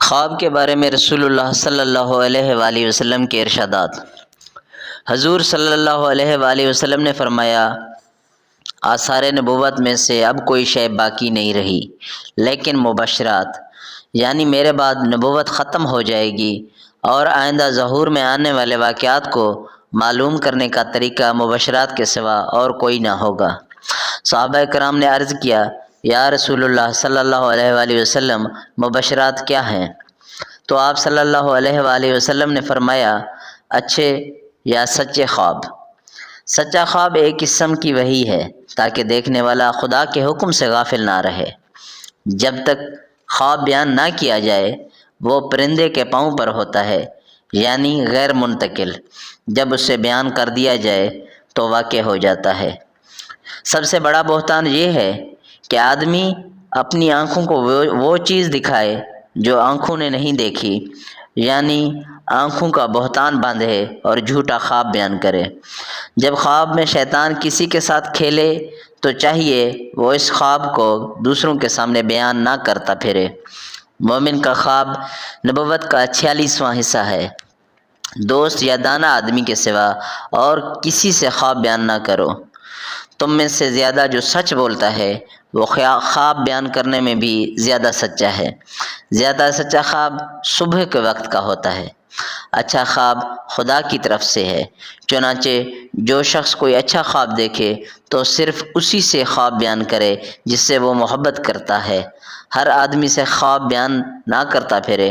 خواب کے بارے میں رسول اللہ صلی اللہ علیہ وآلہ وسلم کے ارشادات۔ حضور صلی اللہ علیہ وآلہ وسلم نے فرمایا، آثار نبوت میں سے اب کوئی شے باقی نہیں رہی لیکن مبشرات، یعنی میرے بعد نبوت ختم ہو جائے گی اور آئندہ ظہور میں آنے والے واقعات کو معلوم کرنے کا طریقہ مبشرات کے سوا اور کوئی نہ ہوگا۔ صحابہ کرام نے عرض کیا، یا رسول اللہ صلی اللہ علیہ وآلہ وسلم، مبشرات کیا ہیں؟ تو آپ صلی اللہ علیہ وآلہ وسلم نے فرمایا، اچھے یا سچے خواب۔ سچا خواب ایک قسم کی وحی ہے تاکہ دیکھنے والا خدا کے حکم سے غافل نہ رہے۔ جب تک خواب بیان نہ کیا جائے وہ پرندے کے پاؤں پر ہوتا ہے، یعنی غیر منتقل۔ جب اسے بیان کر دیا جائے تو واقع ہو جاتا ہے۔ سب سے بڑا بہتان یہ ہے کہ آدمی اپنی آنکھوں کو وہ چیز دکھائے جو آنکھوں نے نہیں دیکھی، یعنی آنکھوں کا بہتان باندھے اور جھوٹا خواب بیان کرے۔ جب خواب میں شیطان کسی کے ساتھ کھیلے تو چاہیے وہ اس خواب کو دوسروں کے سامنے بیان نہ کرتا پھرے۔ مومن کا خواب نبوت کا 46واں حصہ ہے۔ دوست یا دانا آدمی کے سوا اور کسی سے خواب بیان نہ کرو۔ تم میں سے زیادہ جو سچ بولتا ہے وہ خواب بیان کرنے میں بھی زیادہ سچا ہے۔ زیادہ سچا خواب صبح کے وقت کا ہوتا ہے۔ اچھا خواب خدا کی طرف سے ہے، چنانچہ جو شخص کوئی اچھا خواب دیکھے تو صرف اسی سے خواب بیان کرے جس سے وہ محبت کرتا ہے، ہر آدمی سے خواب بیان نہ کرتا پھرے۔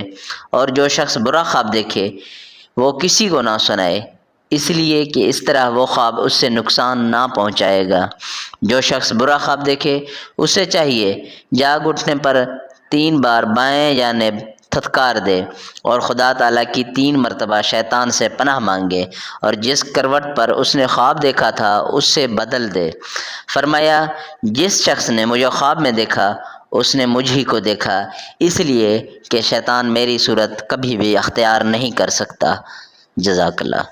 اور جو شخص برا خواب دیکھے وہ کسی کو نہ سنائے، اس لیے کہ اس طرح وہ خواب اس سے نقصان نہ پہنچائے گا۔ جو شخص برا خواب دیکھے اسے چاہیے جاگ اٹھنے پر 3 بار بائیں جانب تھتکار دے اور خدا تعالیٰ کی 3 مرتبہ شیطان سے پناہ مانگے، اور جس کروٹ پر اس نے خواب دیکھا تھا اس سے بدل دے۔ فرمایا، جس شخص نے مجھے خواب میں دیکھا اس نے مجھ ہی کو دیکھا، اس لیے کہ شیطان میری صورت کبھی بھی اختیار نہیں کر سکتا۔ جزاک اللہ۔